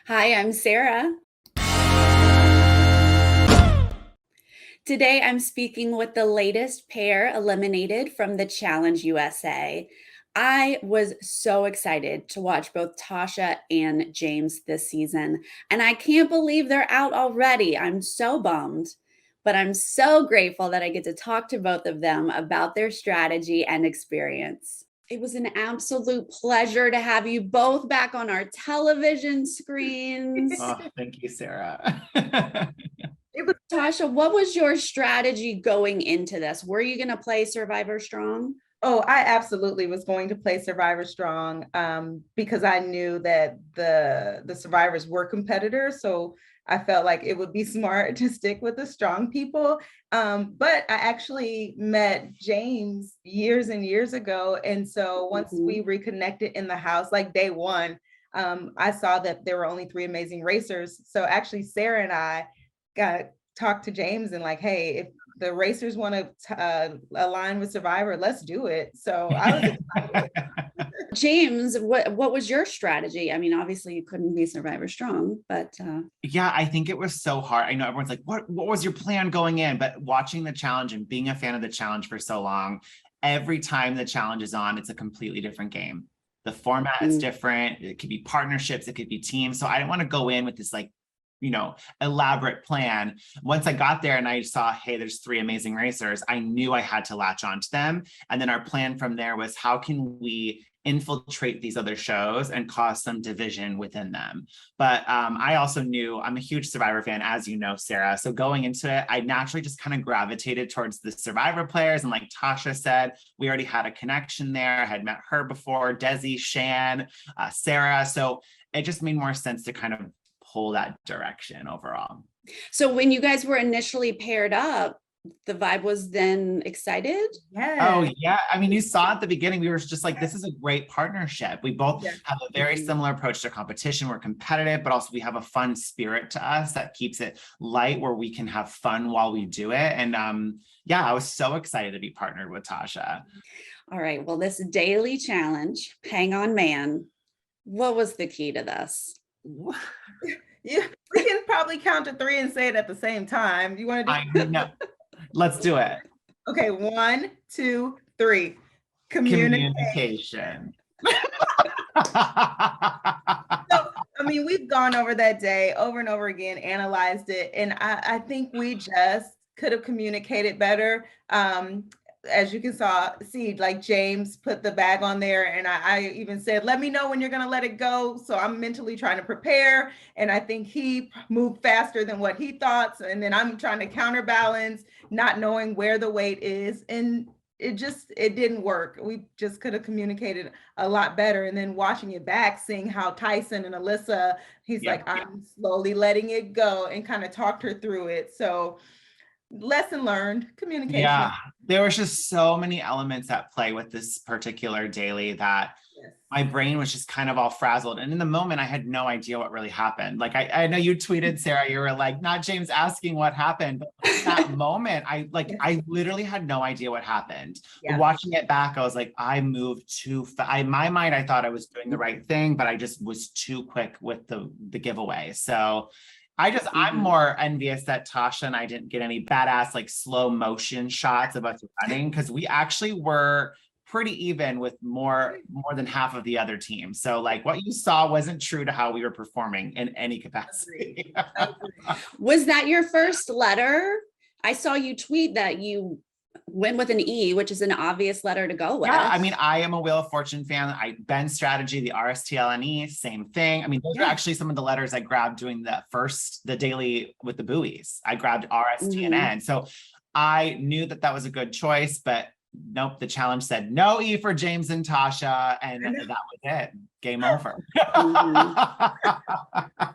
Hi, I'm Sarah. Today I'm speaking with the latest pair eliminated from the Challenge USA. I was so excited to watch both Tasha and James this season, and I can't believe they're out already. I'm so bummed, but I'm so grateful that I get to talk to both of them about their strategy and experience. It was an absolute pleasure to have you both back on our television screens. Oh, thank you, Sarah. Tasha, what was your strategy going into this? Were you going to play Survivor Strong? Oh, I absolutely was going to play Survivor Strong because I knew that the survivors were competitors. So I felt like it would be smart to stick with the strong people. But I actually met James years and years ago. And so once we reconnected in the house, like day one, I saw that there were only three amazing racers. So actually, Sarah and I got talked to James and like, hey, if the racers want to align with Survivor, let's do it. So I was excited. James, what was your strategy? I mean, obviously you couldn't be Survivor Strong, but Yeah, I think it was so hard. I know everyone's like, what was your plan going in? But watching the challenge and being a fan of the challenge for so long, every time the challenge is on, it's a completely different game. The format is different. It could be partnerships, it could be teams. So I didn't want to go in with this like, elaborate plan. Once I got there and I saw, hey, there's three amazing racers, I knew I had to latch onto them. And then our plan from there was, how can we infiltrate these other shows and cause some division within them? But I also knew, I'm a huge Survivor fan, as you know, Sarah. So going into it, I naturally just kind of gravitated towards the Survivor players. And like Tasha said, we already had a connection there. I had met her before, Desi, Shan, Sarah. So it just made more sense to kind of pull that direction overall. So when you guys were initially paired up, the vibe was then excited? Yeah. Oh, yeah. I mean, you saw at the beginning, we were just like, this is a great partnership. We both have a very similar approach to competition. We're competitive, but also we have a fun spirit to us that keeps it light, where we can have fun while we do it. And yeah, I was so excited to be partnered with Tasha. All right. Well, this daily challenge, hang on, man. What was the key to this? Yeah, we can probably count to three and say it at the same time. You want to do? I know. Let's do it. Okay, 1, 2, 3. Communication. So, I mean, we've gone over that day over and over again, analyzed it, and I think we just could have communicated better. As you can see, like James put the bag on there, and I even said, let me know when you're gonna let it go. So I'm mentally trying to prepare, and I think he moved faster than what he thought. And then I'm trying to counterbalance, not knowing where the weight is, and it didn't work. We just could have communicated a lot better. And then watching it back, seeing how Tyson and Alyssa, he's like, I'm slowly letting it go, and kind of talked her through it. So lesson learned, communication. Yeah, there was just so many elements at play with this particular daily that my brain was just kind of all frazzled. And in the moment, I had no idea what really happened. Like, I know you tweeted, Sarah, you were like, not James asking what happened. But in that moment, I literally had no idea what happened. But watching it back, I was like, I moved too fast. In my mind, I thought I was doing the right thing, but I just was too quick with the giveaway. So I'm more envious that Tasha and I didn't get any badass, like slow motion shots of us running, because we actually were pretty even with more than half of the other team. So like what you saw wasn't true to how we were performing in any capacity. Was that your first letter? I saw you tweet that you went with an E, which is an obvious letter to go with. Yeah, I mean, I am a Wheel of Fortune fan. Ben's strategy, the RSTLNE, same thing. I mean, those are actually some of the letters I grabbed doing the daily with the buoys. I grabbed RSTNN. So I knew that was a good choice, but nope, the challenge said no E for James and Tasha, and that was it. Game over.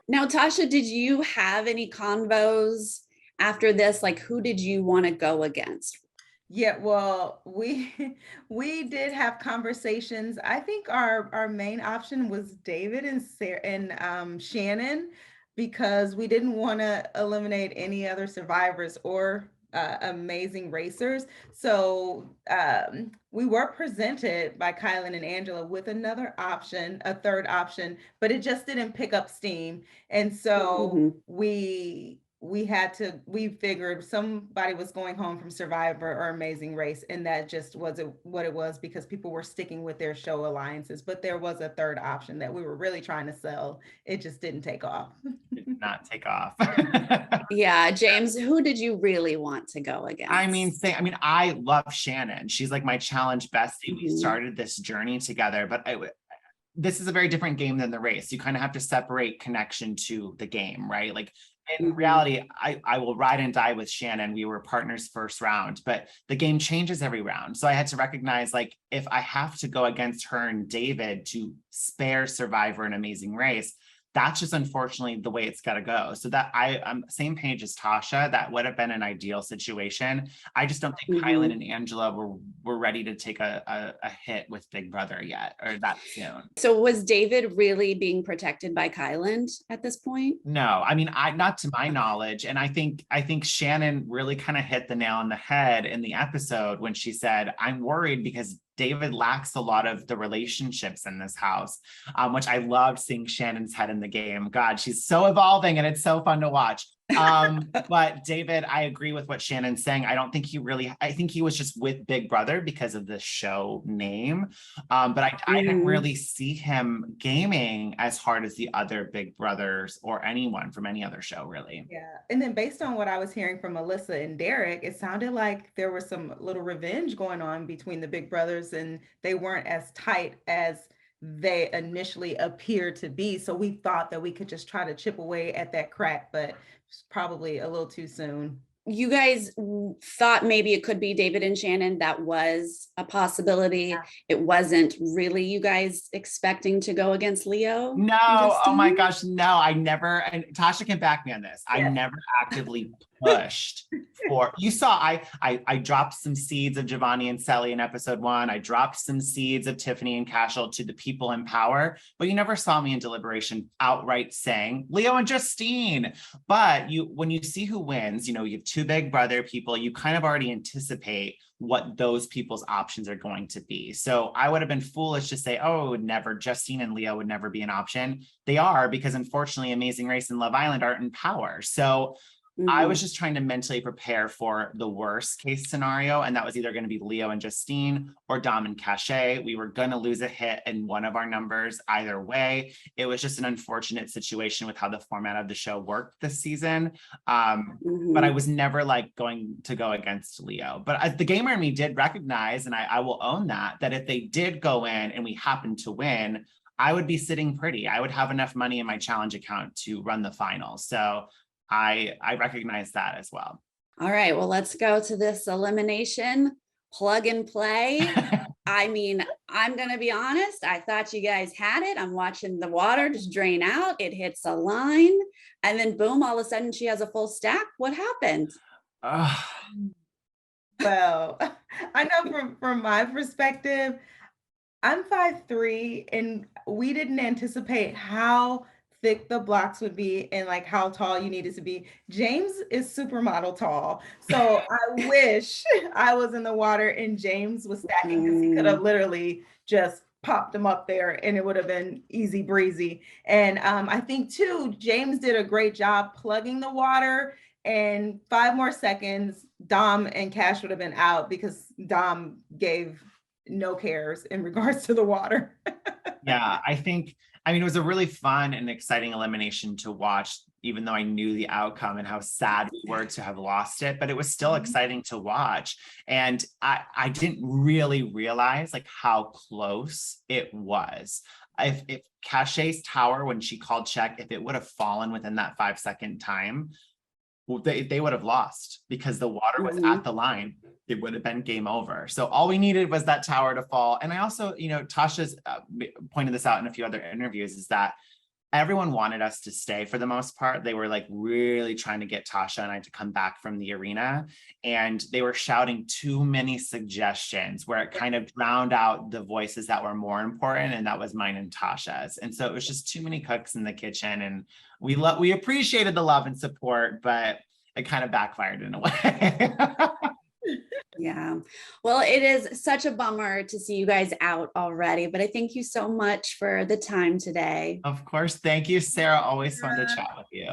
Now, Tasha, did you have any convos after this? Like, who did you want to go against? Yeah, well, we did have conversations. I think our main option was David and Sarah and Shannon, because we didn't want to eliminate any other survivors or amazing racers. So we were presented by Kylan and Angela with another option, a third option, but it just didn't pick up steam. And so we figured somebody was going home from Survivor or Amazing Race, and that just wasn't what it was, because people were sticking with their show alliances. But there was a third option that we were really trying to sell. It just didn't take off. It did not take off. Yeah, James, who did you really want to go against? I love Shannon. She's like my challenge bestie. We started this journey together, but this is a very different game than the race. You kind of have to separate connection to the game, right? Like in reality, I will ride and die with Shannon. We were partners first round, but the game changes every round. So I had to recognize, like, if I have to go against her and David to spare Survivor and Amazing Race, that's just unfortunately the way it's got to go. So that I'm same page as Tasha. That would have been an ideal situation. I just don't think Kylan and Angela were ready to take a hit with Big Brother yet, or that soon. So was David really being protected by Kylan at this point? No, I mean, not to my knowledge. And I think Shannon really kind of hit the nail on the head in the episode when she said, "I'm worried because David lacks a lot of the relationships in this house," which I loved seeing Shannon's head in the game. God, she's so evolving and it's so fun to watch. But David, I agree with what Shannon's saying. I think he was just with Big Brother because of the show name. But I didn't really see him gaming as hard as the other Big Brothers or anyone from any other show, really. Yeah. And then based on what I was hearing from Melissa and Derek, it sounded like there was some little revenge going on between the Big Brothers, and they weren't as tight as they initially appeared to be. So we thought that we could just try to chip away at that crack, but it's probably a little too soon. You guys thought maybe it could be David and Shannon. That was a possibility. Yeah. It wasn't really you guys expecting to go against Leo? No, oh my gosh, no, I never, and Tasha can back me on this. Yeah. I never actively pushed for, you saw, I dropped some seeds of Giovanni and Sally in episode 1. I dropped some seeds of Tiffany and Cashel to the people in power, but you never saw me in deliberation outright saying Leo and Justine. But when you see who wins, you have 2 Big Brother people, you kind of already anticipate what those people's options are going to be. So I would have been foolish to say, oh, it would never, Justine and Leo would never be an option. They are, because unfortunately Amazing Race and Love Island aren't in power. So I was just trying to mentally prepare for the worst case scenario. And that was either going to be Leo and Justine or Dom and Cachet. We were going to lose a hit in one of our numbers either way. It was just an unfortunate situation with how the format of the show worked this season. But I was never like going to go against Leo. But the gamer in me did recognize, and I will own that if they did go in and we happened to win, I would be sitting pretty. I would have enough money in my challenge account to run the final. So I recognize that as well. All right, well, let's go to this elimination plug and play. I mean, I'm going to be honest. I thought you guys had it. I'm watching the water just drain out. It hits a line and then boom, all of a sudden she has a full stack. What happened? Well, I know from my perspective, I'm 5'3", and we didn't anticipate how thick the blocks would be and like how tall you needed to be. James is supermodel tall. So I wish I was in the water and James was stacking, because he could have literally just popped them up there and it would have been easy breezy. And I think too, James did a great job plugging the water, and 5 more seconds, Dom and Cash would have been out, because Dom gave no cares in regards to the water. Yeah, it was a really fun and exciting elimination to watch, even though I knew the outcome and how sad we were to have lost it, but it was still exciting to watch. And I didn't really realize like how close it was. If Cachet's tower, when she called check, if it would have fallen within that 5-second time, they would have lost, because the water was at the line. It would have been game over. So all we needed was that tower to fall. And I also, Tasha's pointed this out in a few other interviews, is that everyone wanted us to stay for the most part. They were like really trying to get Tasha and I to come back from the arena. And they were shouting too many suggestions where it kind of drowned out the voices that were more important. And that was mine and Tasha's. And so it was just too many cooks in the kitchen. And we appreciated the love and support, but it kind of backfired in a way. Yeah. Well, it is such a bummer to see you guys out already, but I thank you so much for the time today. Of course. Thank you, Sarah. Always fun to chat with you.